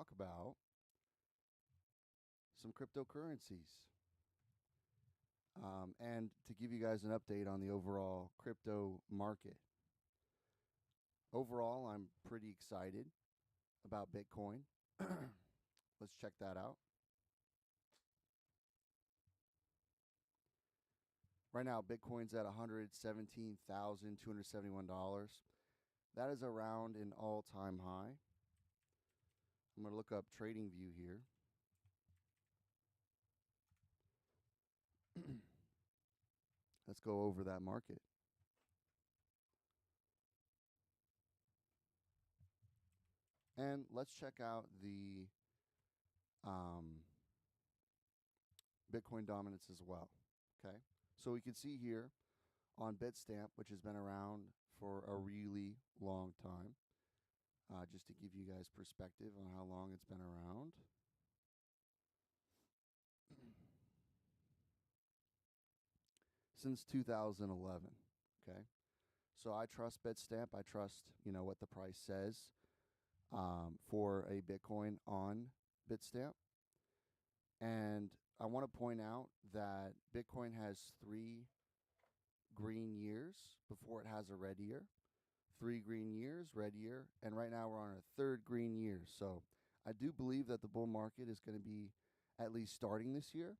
talk about some cryptocurrencies. And to give you guys an update on the overall crypto market. Overall, I'm pretty excited about Bitcoin. Let's check that out. Right now, Bitcoin's at $117,271. That is around an all-time high. I'm going to look up TradingView here. Let's go over that market. And let's check out the Bitcoin dominance as well. Okay. So we can see here on Bitstamp, which has been around for a really long time, just to give you guys perspective on how long it's been around. Since 2011. Okay. So I trust Bitstamp. I trust, what the price says for a Bitcoin on Bitstamp. And I want to point out that Bitcoin has 3 green years before it has a red year. 3 green years, red year, and right now we're on our 3rd green year. So I do believe that the bull market is going to be at least starting this year,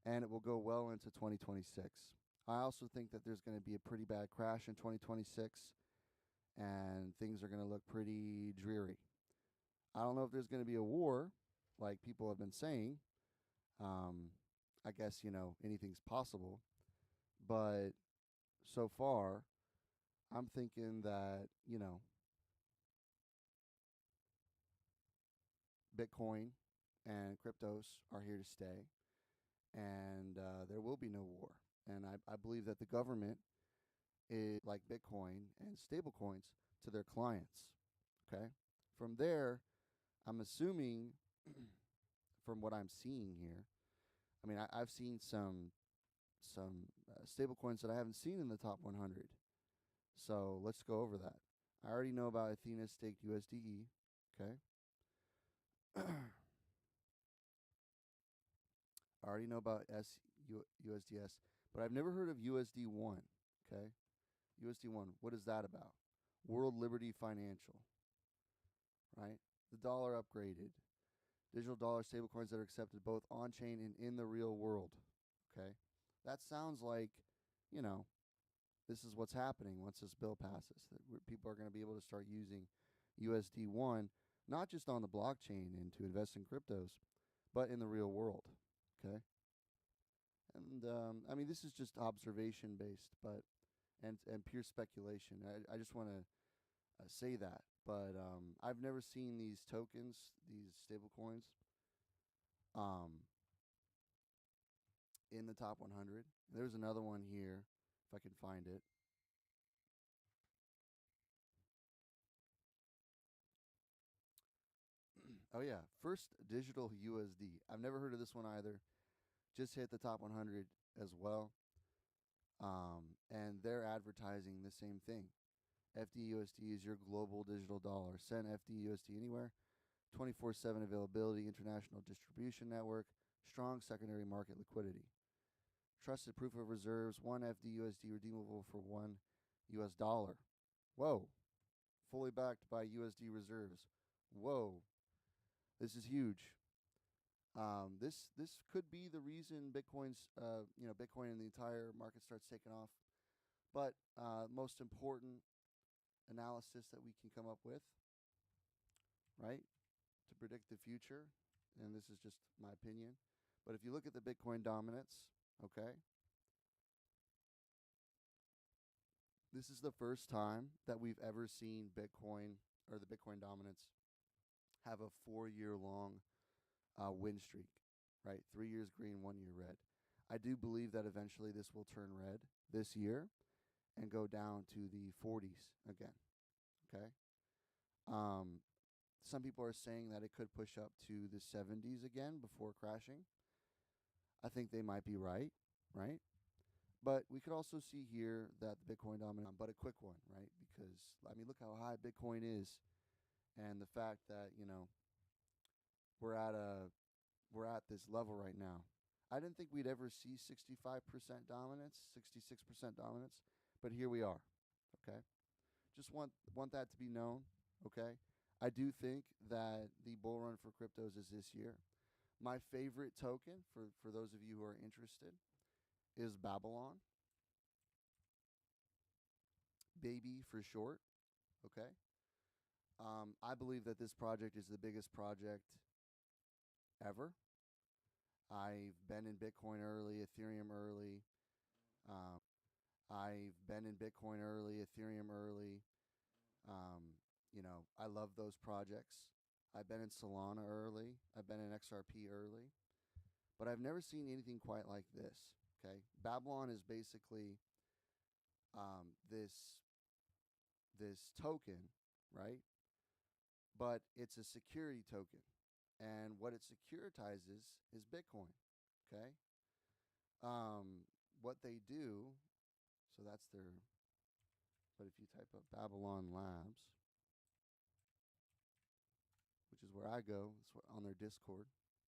and it will go well into 2026. I also think that there's going to be a pretty bad crash in 2026, and things are going to look pretty dreary. I don't know if there's going to be a war, like people have been saying. I guess, anything's possible. But so far, I'm thinking that, Bitcoin and cryptos are here to stay, and there will be no war. And I believe that the government is like Bitcoin and stablecoins to their clients. Okay. From there, I'm assuming, from what I'm seeing here, I mean, I've seen some stablecoins that I haven't seen in the top 100. So let's go over that. I already know about Athena staked USDE. Okay. I already know about USDS, but I've never heard of USD1. Okay. USD1. What is that about? World Liberty Financial. Right? The dollar upgraded. Digital dollar stablecoins that are accepted both on chain and in the real world. Okay. That sounds like, this is what's happening once this bill passes. That people are going to be able to start using USD1, not just on the blockchain and to invest in cryptos, but in the real world. Okay. And I mean, this is just observation based, but and pure speculation. I just want to say that, but I've never seen these tokens, these stable coins, in the top 100. There's another one here, if I can find it. Oh yeah, First Digital USD. I've never heard of this one either. Just hit the top 100 as well. And they're advertising the same thing. FDUSD is your global digital dollar. Send FDUSD anywhere. 24/7 availability, international distribution network, strong secondary market liquidity. Trusted proof of reserves, 1 FDUSD redeemable for 1 US dollar. Whoa. Fully backed by USD reserves. Whoa. This is huge. This could be the reason Bitcoin's Bitcoin and the entire market starts taking off. But most important analysis that we can come up with, right, to predict the future, and this is just my opinion, but if you look at the Bitcoin dominance, okay, this is the first time that we've ever seen Bitcoin or the Bitcoin dominance have a 4-year long win streak, right? 3 years green, 1 year red. I do believe that eventually this will turn red this year and go down to the 40s again. Okay. Some people are saying that it could push up to the 70s again before crashing. I think they might be right? But we could also see here that the Bitcoin dominant, but a quick one, right? Because, I mean, look how high Bitcoin is. And the fact that, we're at a we're at this level right now. I didn't think we'd ever see 65% dominance, 66% dominance, but here we are. Okay, just want that to be known. Okay, I do think that the bull run for cryptos is this year. My favorite token, for those of you who are interested, is Babylon, Baby for short. Okay, I believe that this project is the biggest project ever. I've been in Bitcoin early, Ethereum early. Um, I've been in Bitcoin early, Ethereum early. I love those projects. I've been in Solana early. I've been in XRP early, but I've never seen anything quite like this. Okay, Babylon is basically this token, right? But it's a security token, and what it securitizes is Bitcoin. Okay, what they do, so that's their. But if you type up Babylon Labs, which is where I go, it's on their Discord.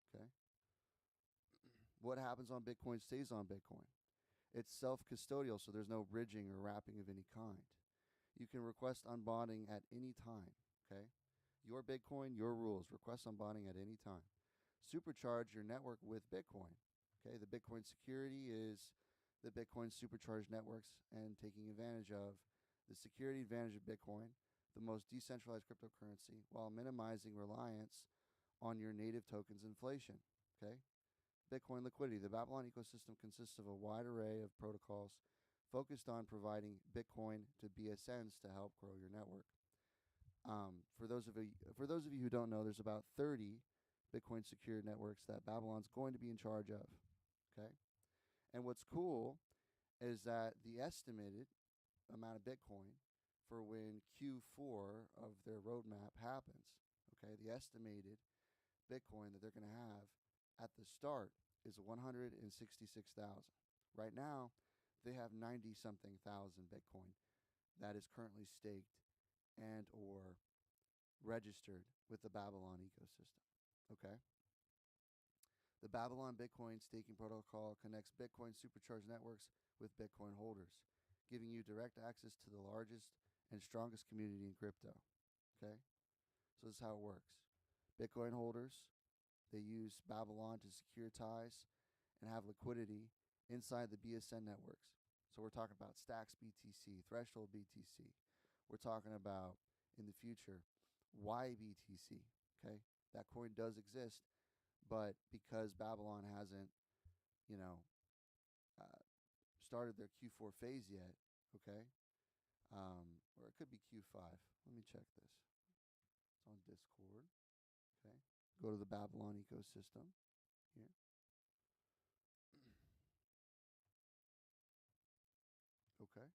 Okay, what happens on Bitcoin stays on Bitcoin. It's self-custodial, so there's no bridging or wrapping of any kind. You can request unbonding at any time. Okay, your Bitcoin, your rules. Request unbonding at any time. Supercharge your network with Bitcoin. Okay, the Bitcoin security is the Bitcoin supercharged networks and taking advantage of the security advantage of Bitcoin, the most decentralized cryptocurrency, while minimizing reliance on your native tokens inflation. Okay, Bitcoin liquidity. The Babylon ecosystem consists of a wide array of protocols focused on providing Bitcoin to BSNs to help grow your network. For those of you who don't know, there's about 30 Bitcoin secured networks that Babylon's going to be in charge of. Okay, and what's cool is that the estimated amount of Bitcoin for when Q4 of their roadmap happens, okay, the estimated Bitcoin that they're going to have at the start is 166,000. Right now, they have 90 something thousand Bitcoin that is currently staked and or registered with the Babylon ecosystem. Okay? The Babylon Bitcoin staking protocol connects Bitcoin supercharged networks with Bitcoin holders, giving you direct access to the largest and strongest community in crypto. Okay? So this is how it works. Bitcoin holders, they use Babylon to securitize and have liquidity inside the BSN networks. So we're talking about Stacks BTC, Threshold BTC. We're talking about, in the future, YBTC. Okay? That coin does exist, but because Babylon hasn't, you know, uh, started their Q4 phase yet, okay, or it could be Q5. Let me check this. It's on Discord. Okay, go to the Babylon ecosystem here. Okay.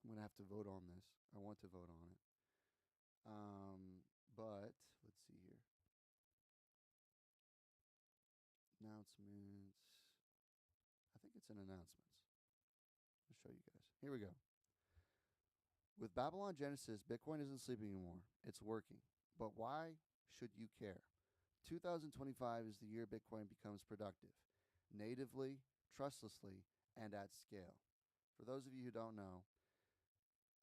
I'm gonna have to vote on this. I want to vote on it. But let's see here. Announcements. I think it's in announcements. I'll show you guys. Here we go. With Babylon Genesis, Bitcoin isn't sleeping anymore. It's working. But why should you care? 2025 is the year Bitcoin becomes productive, natively, trustlessly, and at scale. For those of you who don't know,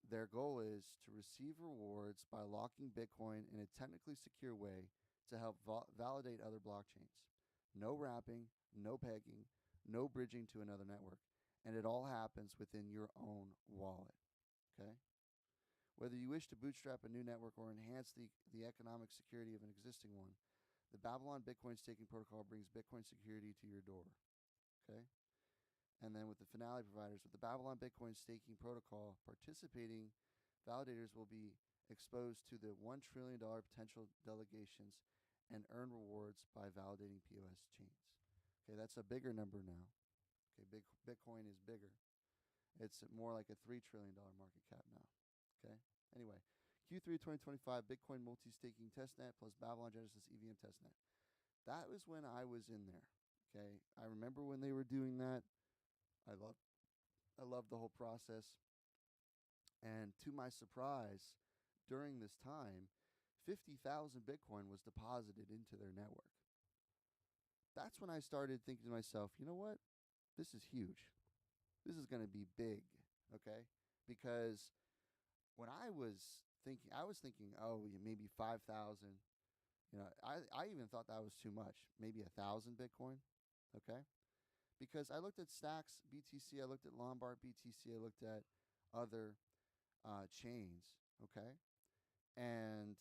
their goal is to receive rewards by locking Bitcoin in a technically secure way to help validate other blockchains. No wrapping, no pegging, no bridging to another network, and it all happens within your own wallet. Okay? Whether you wish to bootstrap a new network or enhance the economic security of an existing one, the Babylon Bitcoin staking protocol brings Bitcoin security to your door. Okay? And then with the finale providers, with the Babylon Bitcoin staking protocol, participating validators will be exposed to the $1 trillion potential delegations and earn rewards by validating POS chains. Okay, that's a bigger number now. Okay, Bitcoin is bigger. It's more like a $3 trillion market cap now. Okay, anyway, Q3 2025 Bitcoin multi-staking testnet plus Babylon Genesis EVM testnet. That was when I was in there. Okay, I remember when they were doing that. I love the whole process, and And to my surprise, during this time, 50,000 Bitcoin was deposited into their network. That's when I started thinking to myself, you know what? This is huge. This is going to be big, okay? Because when I was thinking, oh, maybe 5,000. I even thought that was too much. Maybe 1,000 Bitcoin, okay? Because I looked at Stacks BTC, I looked at Lombard BTC, I looked at other chains, okay? And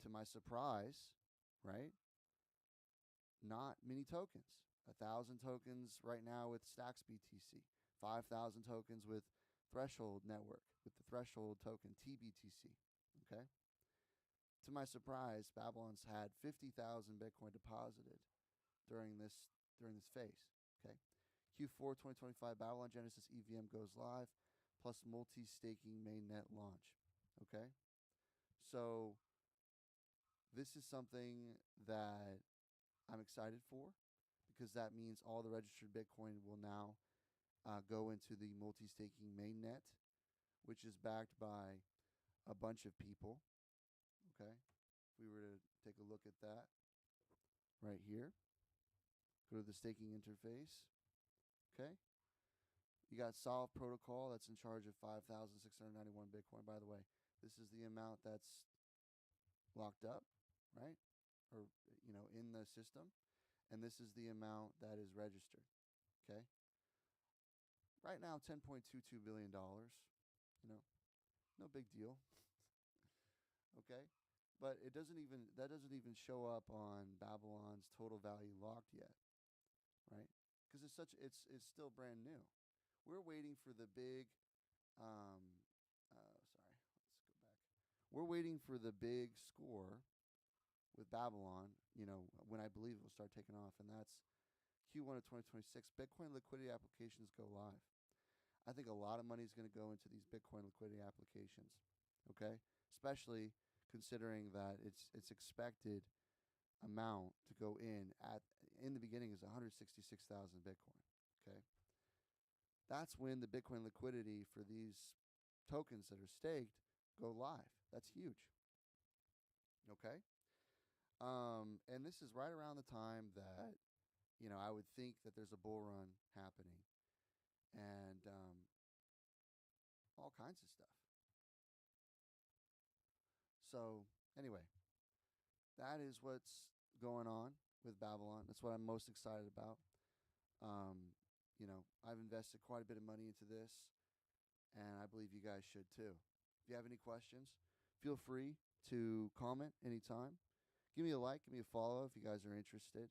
to my surprise, right, not many tokens. 1,000 tokens right now with Stacks BTC, 5,000 tokens with Threshold Network, with the Threshold token TBTC, okay? To my surprise, Babylon's had 50,000 Bitcoin deposited during this phase. Okay, Q4 2025 Babylon Genesis EVM goes live, plus multi-staking mainnet launch. Okay, so this is something that I'm excited for because that means all the registered Bitcoin will now go into the multi-staking mainnet, which is backed by a bunch of people. Okay, if we were to take a look at that right here. Go to the staking interface. Okay. You got Solve Protocol that's in charge of 5,691 Bitcoin. By the way, this is the amount that's locked up, right? Or, in the system. And this is the amount that is registered. Okay. Right now, $10.22 billion. No big deal. Okay. But that doesn't even show up on Babylon's total value locked yet, right? Because it's still brand new. We're waiting for the big, sorry, let's go back. We're waiting for the big score with Babylon, when I believe it will start taking off, and that's Q1 of 2026. Bitcoin liquidity applications go live. I think a lot of money is going to go into these Bitcoin liquidity applications, okay? Especially considering that its expected amount to go in the beginning is 166,000 Bitcoin, okay? That's when the Bitcoin liquidity for these tokens that are staked go live. That's huge. Okay. And this is right around the time that, I would think that there's a bull run happening and all kinds of stuff. So, anyway, that is what's going on with Babylon. That's what I'm most excited about. I've invested quite a bit of money into this, and I believe you guys should too. If you have any questions, feel free to comment anytime. Give me a like, give me a follow if you guys are interested.